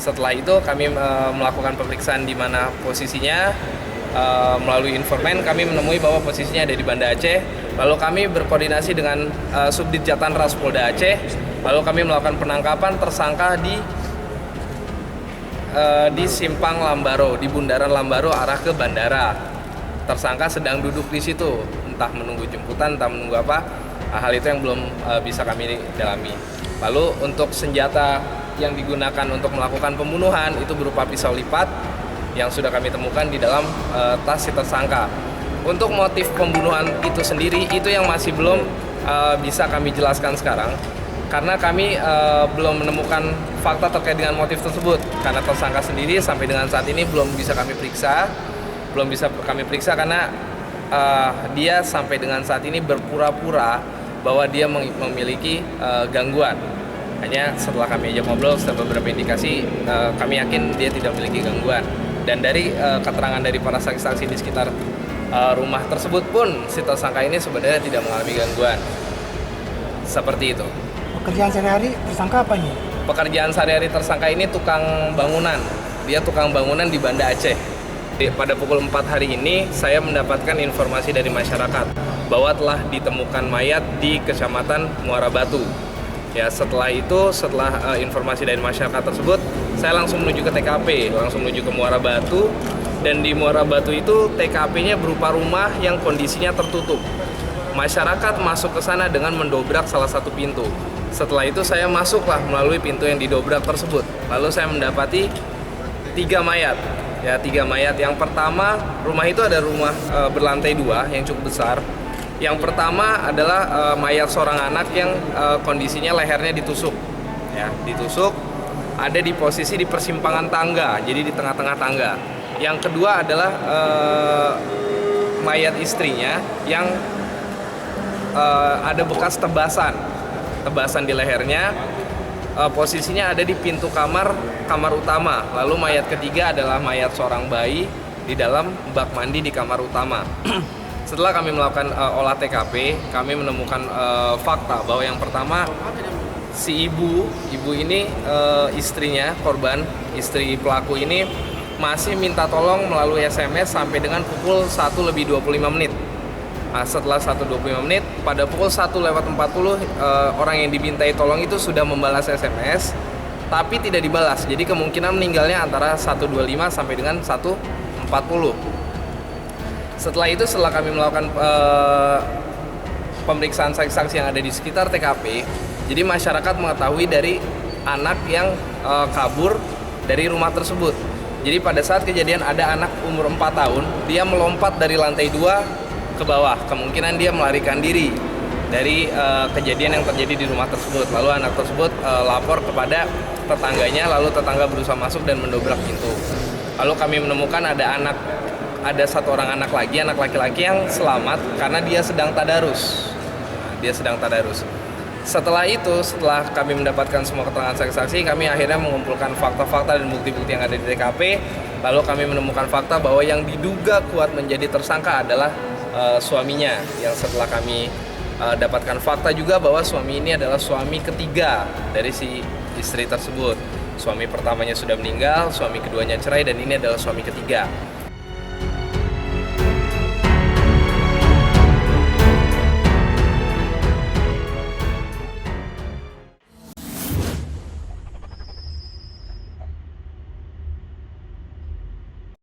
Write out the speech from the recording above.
Setelah itu kami melakukan pemeriksaan di mana posisinya. Melalui informan kami menemui bahwa posisinya ada di Banda Aceh. Lalu kami berkoordinasi dengan Subdit Jatanras Polda Aceh. Lalu kami melakukan penangkapan tersangka di Simpang Lambaro, di Bundaran Lambaro arah ke bandara. Tersangka sedang duduk di situ, entah menunggu jemputan, entah menunggu apa. Hal itu yang belum bisa kami dalami. Lalu untuk senjata yang digunakan untuk melakukan pembunuhan itu berupa pisau lipat yang sudah kami temukan di dalam tas si tersangka. Untuk motif pembunuhan itu sendiri itu yang masih belum bisa kami jelaskan sekarang karena kami belum menemukan fakta terkait dengan motif tersebut karena tersangka sendiri sampai dengan saat ini belum bisa kami periksa karena dia sampai dengan saat ini berpura-pura bahwa dia memiliki gangguan. Hanya setelah kami ajak ngobrol, setelah beberapa indikasi, kami yakin dia tidak memiliki gangguan. Dan dari keterangan dari para saksi-saksi di sekitar rumah tersebut pun, si tersangka ini sebenarnya tidak mengalami gangguan. Seperti itu. Pekerjaan sehari-hari tersangka apa nih? Pekerjaan sehari-hari tersangka ini tukang bangunan. Dia tukang bangunan di Banda Aceh. Pada pukul 4 hari ini, saya mendapatkan informasi dari masyarakat bahwa telah ditemukan mayat di Kecamatan Muara Batu. Ya, setelah informasi dari masyarakat tersebut, saya langsung menuju ke TKP, langsung menuju ke Muara Batu. Dan di Muara Batu itu TKP-nya berupa rumah yang kondisinya tertutup. Masyarakat masuk ke sana dengan mendobrak salah satu pintu. Setelah itu saya masuklah melalui pintu yang didobrak tersebut. Lalu saya mendapati 3 mayat. Ya, 3 mayat. Yang pertama, rumah itu ada rumah berlantai 2 yang cukup besar. Yang pertama adalah mayat seorang anak yang kondisinya lehernya ditusuk. Ya, ditusuk, ada di posisi di persimpangan tangga, jadi di tengah-tengah tangga. Yang kedua adalah mayat istrinya yang ada bekas tebasan di lehernya. Posisinya ada di pintu kamar utama. Lalu mayat ketiga adalah mayat seorang bayi di dalam bak mandi di kamar utama. Setelah kami melakukan olah TKP, kami menemukan fakta bahwa yang pertama si ibu ini istrinya korban, istri pelaku ini masih minta tolong melalui SMS sampai dengan pukul 1:25. Nah, setelah 1:25 pada pukul 1:40 orang yang dimintai tolong itu sudah membalas SMS tapi tidak dibalas. Jadi kemungkinan meninggalnya antara 1:25 sampai dengan 1:40. Setelah itu, setelah kami melakukan pemeriksaan saksi-saksi yang ada di sekitar TKP, jadi masyarakat mengetahui dari anak yang kabur dari rumah tersebut. Jadi pada saat kejadian ada anak umur 4 tahun, dia melompat dari lantai 2 ke bawah. Kemungkinan dia melarikan diri dari kejadian yang terjadi di rumah tersebut. Lalu anak tersebut lapor kepada tetangganya, lalu tetangga berusaha masuk dan mendobrak pintu. Lalu kami menemukan ada satu orang anak laki-laki yang selamat karena dia sedang tadarus. Setelah kami mendapatkan semua keterangan saksi-saksi, kami akhirnya mengumpulkan fakta-fakta dan bukti-bukti yang ada di TKP. Lalu kami menemukan fakta bahwa yang diduga kuat menjadi tersangka adalah suaminya. Yang setelah kami dapatkan fakta juga bahwa suami ini adalah suami ketiga dari si istri tersebut. Suami pertamanya sudah meninggal, suami keduanya cerai, dan ini adalah suami ketiga.